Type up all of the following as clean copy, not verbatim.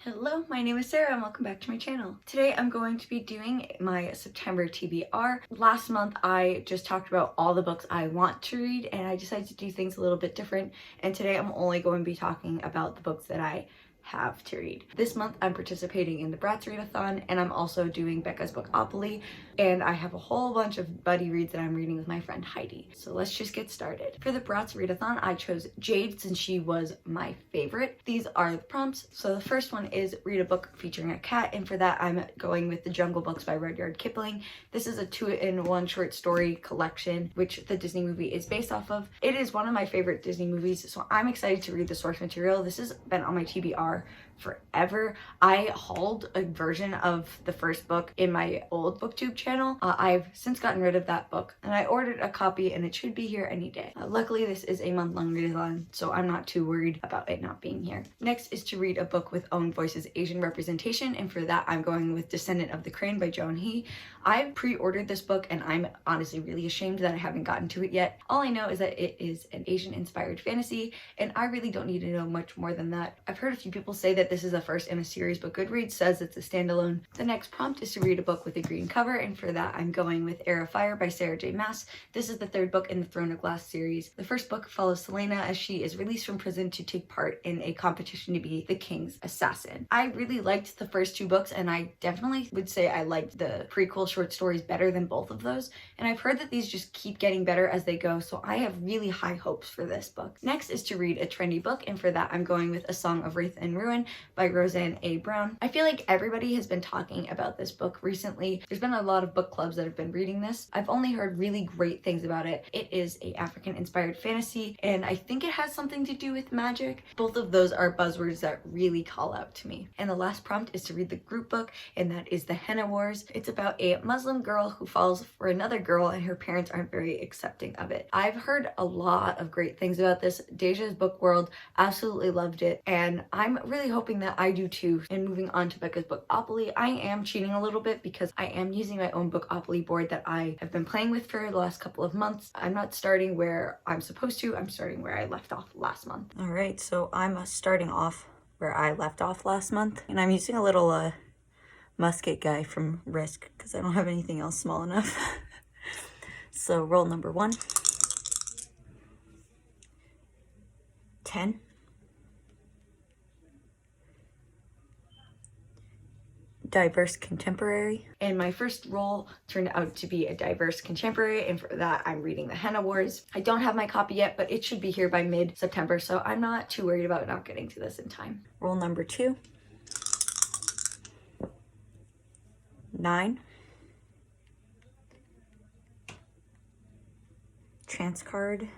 Hello, my name is Sarah and welcome back to my channel. Today I'm going to be doing my September TBR. Last month I just talked about all the books I want to read and I decided to do things a little bit different, and today I'm only going to be talking about the books that I have to read. This month I'm participating in the BRATZ Readathon and I'm also doing BECCA'S Bookopoly, and I have a whole bunch of buddy reads that I'm reading with my friend Heidi. So let's just get started. For the BRATZ Readathon I chose Jade since she was my favorite. These are the prompts. So the first one is read a book featuring a cat, and for that I'm going with The Jungle Books by Rudyard Kipling. This is a 2-in-1 short story collection which the Disney movie is based off of. It is one of my favorite Disney movies, so I'm excited to read the source material. This has been on my TBR forever. I hauled a version of the first book in my old booktube channel. I've since gotten rid of that book and I ordered a copy and it should be here any day. Luckily this is a month-long readathon, so I'm not too worried about it not being here. Next is to read a book with Own Voice's Asian representation, and for that I'm going with Descendant of the Crane by Joan He. I pre-ordered this book and I'm honestly really ashamed that I haven't gotten to it yet. All I know is that it is an Asian inspired fantasy and I really don't need to know much more than that. I've heard a few people say that this is the first in a series, but Goodreads says it's a standalone. The next prompt is to read a book with a green cover, and for that I'm going with Heir by Sarah J. Maas. This is the third book in the Throne of Glass series. The first book follows Selena as she is released from prison to take part in a competition to be the king's assassin. I really liked the first two books and I definitely would say I liked the prequel short stories better than both of those, and I've heard that these just keep getting better as they go, so I have really high hopes for this book. Next is to read a trendy book, and for that I'm going with A Song of Wraith and Ruin by Roseanne A. Brown. I feel like everybody has been talking about this book recently. There's been a lot of book clubs that have been reading this. I've only heard really great things about it. It is a African inspired fantasy and I think it has something to do with magic. Both of those are buzzwords that really call out to me. And the last prompt is to read the group book, and that is the Henna Wars. It's about a Muslim girl who falls for another girl and her parents aren't very accepting of it. I've heard a lot of great things about this. Deja's book world absolutely loved it and I'm really hoping that I do too. And moving on to BECCA'S Bookopoly, I am cheating a little bit because I am using my own Bookopoly board that I have been playing with for the last couple of months. I'm not starting where I'm supposed to, I'm starting where I left off last month. Alright, so I'm starting off where I left off last month, and I'm using a little musket guy from Risk because I don't have anything else small enough. So roll number 1. 10. Diverse contemporary, and my first roll turned out to be a diverse contemporary, and for that I'm reading the Henna Wars. I don't have my copy yet, but it should be here by mid-September, so I'm not too worried about not getting to this in time. Roll number 2. 9. Chance card.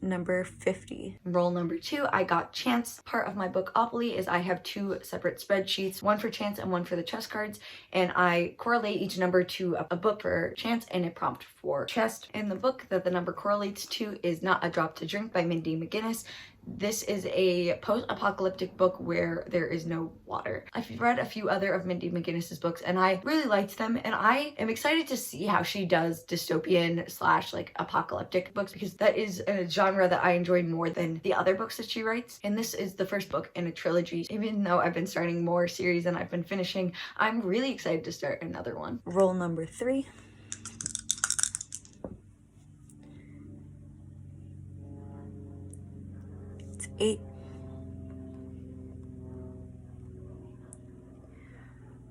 Number 50. Roll number 2, I got chance. Part of my Bookopoly is I have 2 separate spreadsheets, one for chance and one for the chess cards, and I correlate each number to a book for chance and a prompt for chest. And the book that the number correlates to is Not a Drop to Drink by Mindy McGinnis. This is a post-apocalyptic book where there is no water. I've read a few other of Mindy McGinnis's books and I really liked them, and I am excited to see how she does dystopian / like apocalyptic books, because that is a genre that I enjoy more than the other books that she writes. And this is the first book in a trilogy. Even though I've been starting more series than I've been finishing, I'm really excited to start another one. Roll number 3. 8.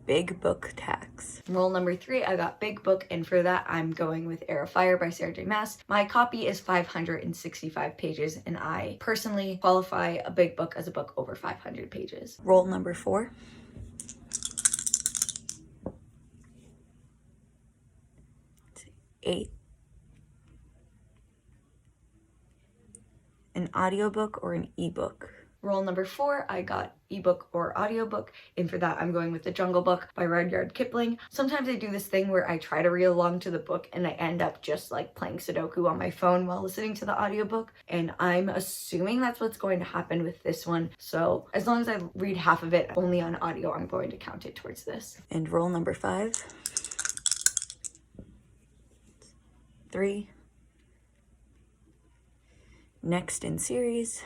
Big Book Tax. Roll number 3, I got Big Book, and for that I'm going with Heir by Sarah J. Maas. My copy is 565 pages and I personally qualify a big book as a book over 500 pages. Roll number 4. 8. An audiobook or an ebook. Roll number 4, I got ebook or audiobook, and for that I'm going with The Jungle Book by Rudyard Kipling. Sometimes I do this thing where I try to read along to the book and I end up just like playing Sudoku on my phone while listening to the audiobook, and I'm assuming that's what's going to happen with this one. So as long as I read half of it only on audio, I'm going to count it towards this. And roll number 5. 3. Next in series.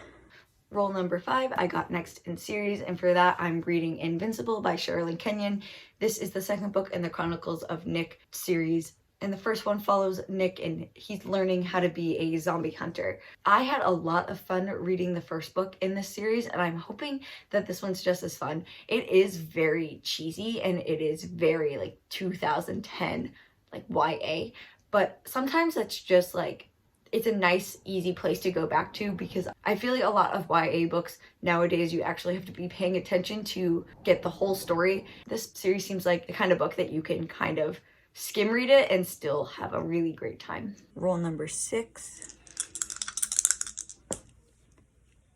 Roll number 5, I got next in series, and for that I'm reading Invincible by Shirley and Kenyon. This is the second book in the Chronicles of Nick series, and the first one follows Nick and he's learning how to be a zombie hunter. I had a lot of fun reading the first book in this series, and I'm hoping that this one's just as fun. It is very cheesy and it is very like 2010 like YA, but sometimes it's just like it's a nice, easy place to go back to, because I feel like a lot of YA books nowadays, you actually have to be paying attention to get the whole story. This series seems like the kind of book that you can kind of skim read it and still have a really great time. Roll number 6.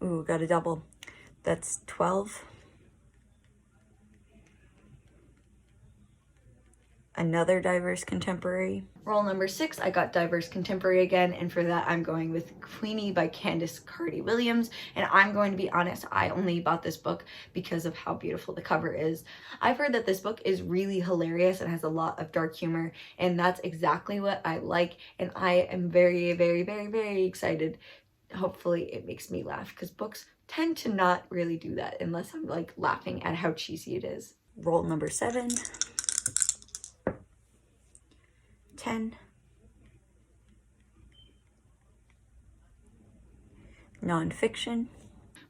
Ooh, got a double. That's 12. Another diverse contemporary. Roll number 6, I got diverse contemporary again, and for that I'm going with Queenie by Candace Carty-Williams. And I'm going to be honest, I only bought this book because of how beautiful the cover is. I've heard that this book is really hilarious and has a lot of dark humor, and that's exactly what I like, and I am very, very, very, very excited. Hopefully it makes me laugh, because books tend to not really do that unless I'm like laughing at how cheesy it is. Roll number 7. 10. Nonfiction.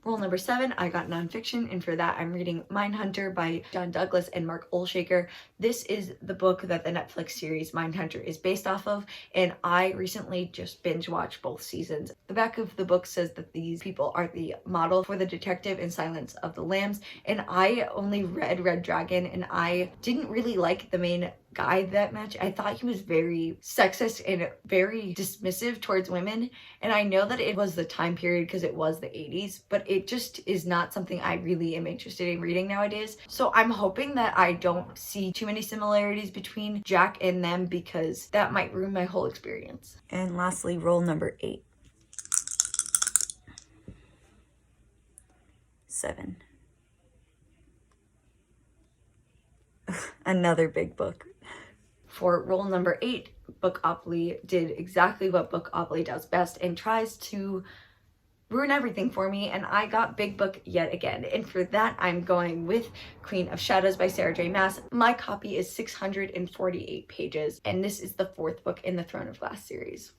Roll number 7, I got nonfiction, and for that I'm reading Mindhunter by John Douglas and Mark Olshaker. This is the book that the Netflix series Mindhunter is based off of, and I recently just binge watched both seasons. The back of the book says that these people are the model for the detective in Silence of the Lambs, and I only read Red Dragon, and I didn't really like the main guy that much. I thought he was very sexist and very dismissive towards women, and I know that it was the time period because it was the 80s, but it just is not something I really am interested in reading nowadays. So I'm hoping that I don't see too many similarities between Jack and them, because that might ruin my whole experience. And lastly, roll number 8. 7. Another big book. For roll number 8, Bookopoly did exactly what Bookopoly does best and tries to ruin everything for me, and I got big book yet again. And for that, I'm going with Queen of Shadows by Sarah J. Maas. My copy is 648 pages, and this is the 4th book in the Throne of Glass series.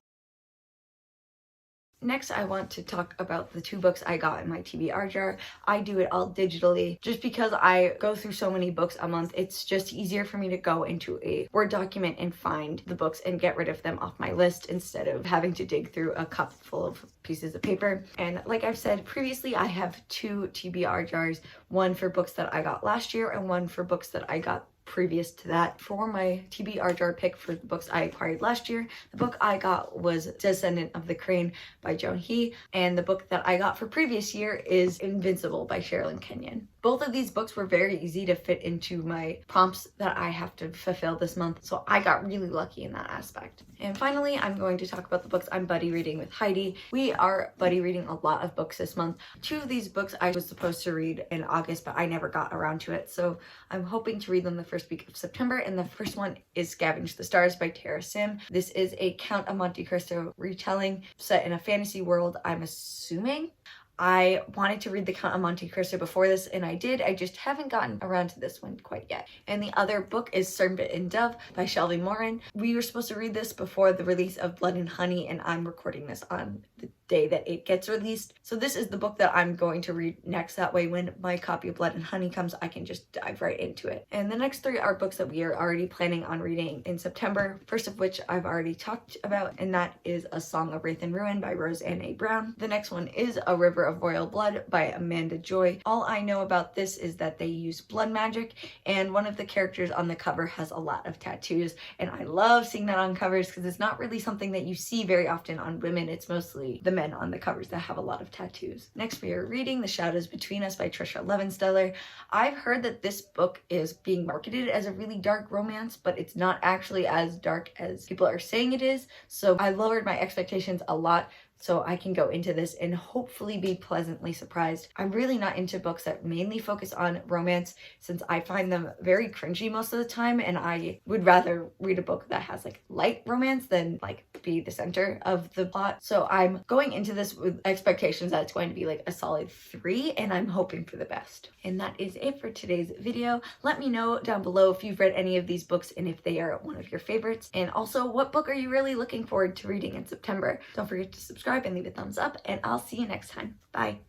Next, I want to talk about the 2 books I got in my TBR jar. I do it all digitally just because I go through so many books a month. It's just easier for me to go into a Word document and find the books and get rid of them off my list instead of having to dig through a cup full of pieces of paper. And like I've said previously, I have 2 TBR jars, one for books that I got last year and one for books that I got previous to that. For my TBR jar pick for the books I acquired last year, the book I got was Descendant of the Crane by Joan He, and the book that I got for previous year is Invincible by Shirley and Kenyon. Both of these books were very easy to fit into my prompts that I have to fulfill this month, so I got really lucky in that aspect. And finally, I'm going to talk about the books I'm buddy reading with Heidi. We are buddy reading a lot of books this month. 2 of these books I was supposed to read in August, but I never got around to it, so I'm hoping to read them the first week of September. And the first one is Scavenge the Stars by Tara Sim. This is a Count of Monte Cristo retelling set in a fantasy world, I'm assuming. I wanted to read the Count of Monte Cristo before this, and I did. I just haven't gotten around to this one quite yet. And the other book is Serpent and Dove by Shelby Morin. We were supposed to read this before the release of Blood and Honey, and I'm recording this on the day that it gets released. So this is the book that I'm going to read next. That way when my copy of Blood and Honey comes, I can just dive right into it. And the next 3 are books that we are already planning on reading in September. First of which I've already talked about, and that is A Song of Wraith and Ruin by Roseanne A. Brown. The next one is A River of Royal Blood by Amanda Joy. All I know about this is that they use blood magic, and one of the characters on the cover has a lot of tattoos, and I love seeing that on covers because it's not really something that you see very often on women. It's mostly the men on the covers that have a lot of tattoos. Next, we are reading The Shadows Between Us by Trisha Levinsteller. I've heard that this book is being marketed as a really dark romance, but it's not actually as dark as people are saying it is, so I lowered my expectations a lot so I can go into this and hopefully be pleasantly surprised. I'm really not into books that mainly focus on romance, since I find them very cringy most of the time, and I would rather read a book that has like light romance than like be the center of the plot. So I'm going into this with expectations that it's going to be like a solid 3, and I'm hoping for the best. And that is it for today's video. Let me know down below if you've read any of these books and if they are one of your favorites, and also what book are you really looking forward to reading in September. Don't forget to subscribe and leave a thumbs up, and I'll see you next time. Bye.